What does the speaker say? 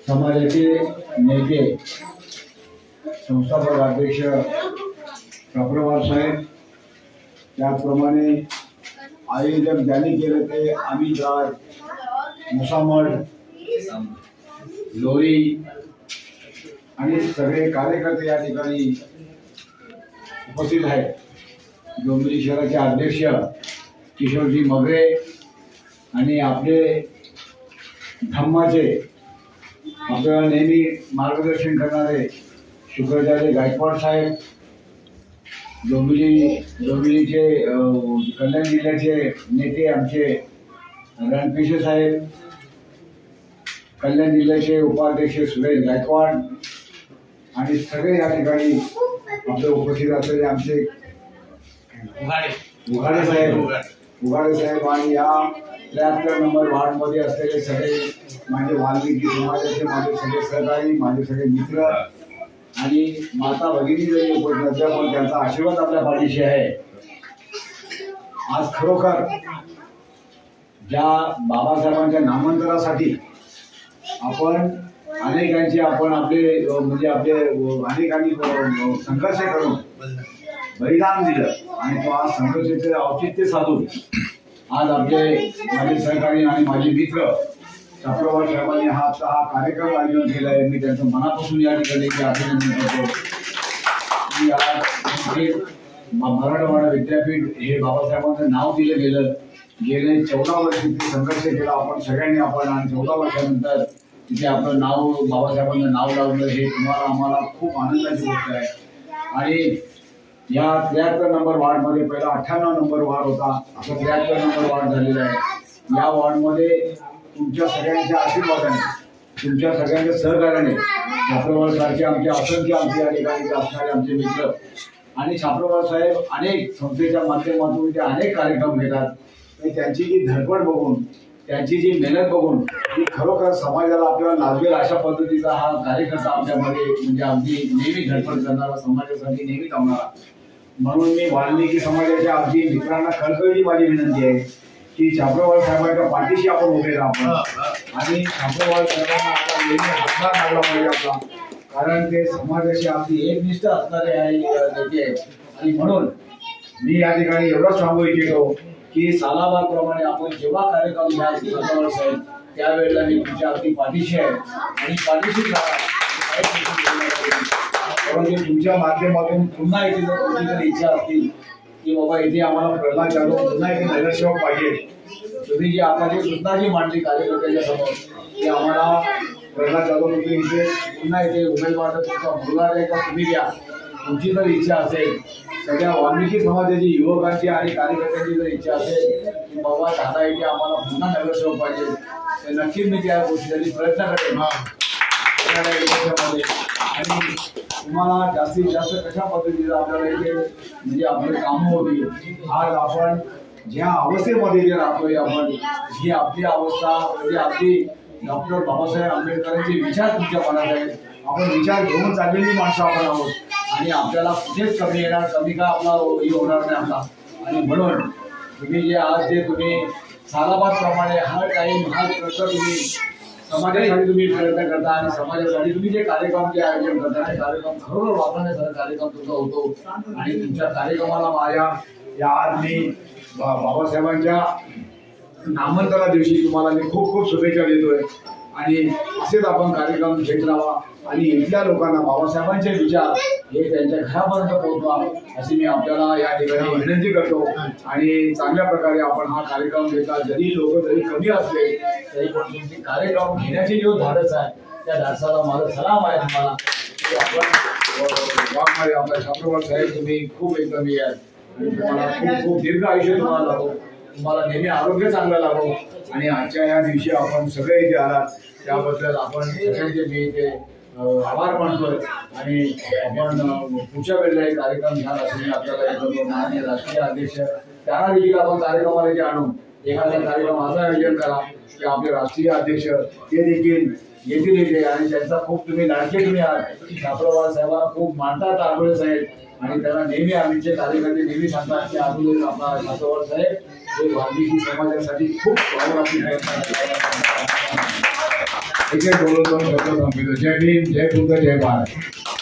समाजाचे नेते संस्थापक अध्यक्ष शाप्रवार साहेब, त्याचप्रमाणे आयोजक ज्यांनी केलं ते अमित राज, मुसामड, लोरी आणि सगळे कार्यकर्ते या ठिकाणी उपस्थित आहेत। डोंबिवली शहराचे अध्यक्ष किशोरजी मगरे आणि आपले धम्माचे आपल्याला नेहमी मार्गदर्शन करणारे शुक्राचार्य गायकवाड साहेब, डोंबिवलीचे कल्याण जिल्ह्याचे नेते आमचे रणपिसे साहेब, कल्याण जिल्ह्याचे उपाध्यक्ष सुरेश गायकवाड आणि सगळे या ठिकाणी आपले उपस्थित असलेले आमचे उघाडे साहेब आणि या 73 नंबर वार्डमध्ये असलेले सगळे माझे वाल्मिकी समाजाचे माझे सगळे सहकारी, माझे सगळे मित्र आणि माता भगिनी जरी उपस्थित असल्या पण त्यांचा आशीर्वाद आपल्या पाठीशी आहे। आज खरोखर ज्या बाबासाहेबांच्या नामांतरासाठी आपण अनेकांचे आपले अनेकांनी संघर्ष करून बलिदान दिलं आणि तो आज संघर्षाचे औचित्य साधून आज आपले माझे सहकारी आणि माझे मित्र शाप्रवार साहेबांनी हा कार्यक्रम आयोजन केला आहे। मी त्यांचं मनापासून या ठिकाणी अभिनंदन करतो। मराठवाडा विद्यापीठ हे बाबासाहेबांचं नाव दिलं गेलं। गेले 14 वर्ष तिथे संघर्ष केला आपण सगळ्यांनी आणि 14 वर्षानंतर तिथे आपलं नाव बाबासाहेबांचं नाव लावलं हे तुम्हाला आम्हाला खूप आनंदाची गोष्ट आहे। आणि या 73 नंबर वार्डमध्ये पहिला 98 नंबर वार्ड होता, आता 73 नंबर वार्ड झालेला आहे। या वार्डमध्ये तुमच्या सगळ्यांच्या आशीर्वादाने, तुमच्या सगळ्यांच्या सहकार्याने शाप्रवार साहेबचे आमचे असंख्य आमचे या ठिकाणी असणारे आमचे मित्र आणि शाप्रवार साहेब अनेक संस्थेच्या माध्यमातून ते अनेक कार्यक्रम घेतात। त्यांची जी धडपड बघून, त्यांची जी मेहनत बघून ती खरोखर समाजाला आपल्याला लाभेल अशा पद्धतीचा हा कार्यकर्ता आमच्यामध्ये म्हणजे अगदी नेहमी धडपड करणारा, समाजासाठी नेहमी धावणारा। म्हणून मी वाल्मिकी समाजाच्या अगदी मित्रांना कळकळीची माझी विनंती आहे की शाप्रवार साहेबांच्या पाठीशी आपण उभे राहू आणि शाप्रवार साहेबांना आता नेहमी हातभार लागला पाहिजे आपला, कारण ते समाजाशी अगदी एकनिष्ठ असणारे नेते आहेत। आणि म्हणून मी या ठिकाणी एवढंच सांगू इच्छितो की सालाबादप्रमाणे आपण जेव्हा कार्यक्रम घ्याल शाप्रवार साहेब त्यावेळेला मी तुमच्या अगदी पाठीशी आहे आणि पाठीशीच राहा। परंतु तुमच्या माध्यमातून पुन्हा इथे जर तुमची जर इच्छा असतील की बाबा इथे आम्हाला प्रल्हाद जाधव पुन्हा इथे नगरसेवक पाहिजे, तुम्ही जी आता जी सूचना जी मांडली कार्यकर्त्याच्या समोर की आम्हाला प्रल्हाद जाधव तुम्ही इथे पुन्हा इथे उमेदवार तुमचा मुलगा आहे का तुम्ही घ्या, तुमची जर इच्छा असेल, सगळ्या वाल्मिकी समाजाची युवकांची आणि कार्यकर्त्यांची जर इच्छा असेल की बाबा दादा इथे आम्हाला पुन्हा नगरसेवक पाहिजे, तर नक्कीच मी त्या गोष्टीसाठी प्रयत्न करेन आणि तुम्हाला जास्तीत जास्त कशा पद्धतीने आपल्याला इथे म्हणजे आपले कामं होती। आज आपण ज्या अवस्थेमध्ये जे राहतोय आपण, ही आपली अवस्था म्हणजे आपली डॉक्टर बाबासाहेब आंबेडकरांचे विचार तुमच्या मनात आहेत। आपण विचार घेऊन चाललेली माणसं आपण आहोत आणि आपल्याला कुठेच कमी येणार, कमी का आपला होणार नाही आपला। आणि म्हणून तुम्ही जे आज जे तुम्ही सालाबादप्रमाणे हर टाईम हा प्रश्न तुम्ही समाजासाठी तुम्ही प्रयत्न करता आणि समाजासाठी तुम्ही जे कार्यक्रम जे आयोजन करता ते कार्यक्रम खरोखर वापरण्यासारखा कार्यक्रम तुमचा होतो। आणि तुमच्या कार्यक्रमाला माझ्या या आज मी बाबासाहेबांच्या नामांतरा दिवशी तुम्हाला मी खूप खूप शुभेच्छा देतोय आणि असेच आपण कार्यक्रम घेत राहा आणि इथल्या लोकांना बाबासाहेबांचे विचार हे त्यांच्या घरापर्यंत पोहोचवा अशी मी आपल्याला या ठिकाणी विनंती करतो। आणि चांगल्या प्रकारे आपण हा कार्यक्रम घेतला, जरी लोक जरी कमी असले तरी पण तुमचे कार्यक्रम घेण्याचे जो धाडस आहे त्या धाडसाला माझा सलाम आहे तुम्हाला की आपण आपल्या शाप्रवार साहेब तुम्ही खूप एकदम याल आणि तुम्हाला खूप खूप दीर्घ आयुष्य तुम्हाला लाभो, तुम्हाला नेहमी आरोग्य चांगलं लाभो। आणि आजच्या या दिवशी आपण सगळे इथे आलात त्याबद्दल आपण सगळ्यांचे मी इथे आभार मानतोय आणि आपण पुढच्या वेळेला एक कार्यक्रम घ्याल असं मी आपल्याला माननीय राष्ट्रीय अध्यक्ष त्यांना देखील आपण कार्यक्रमाला जे आणून एखादा कार्यक्रम असा आयोजन करा की आपले राष्ट्रीय अध्यक्ष ते देखील येतील इथे आणि त्यांचा खूप तुम्ही लाडके तुम्ही आहात। शाप्रवार साहेबांना खूप मानतात आठवडे साहेब आणि त्यांना नेहमी आमचे कार्यकर्ते नेहमी सांगतात की अजून आपला शाप्रवार साहेब हे वाल्मिकी समाजासाठी खूप प्रयत्न एक एक बोलून दोन शब्द संपवतो. जय भीम, जय बुद्ध, जय भारत.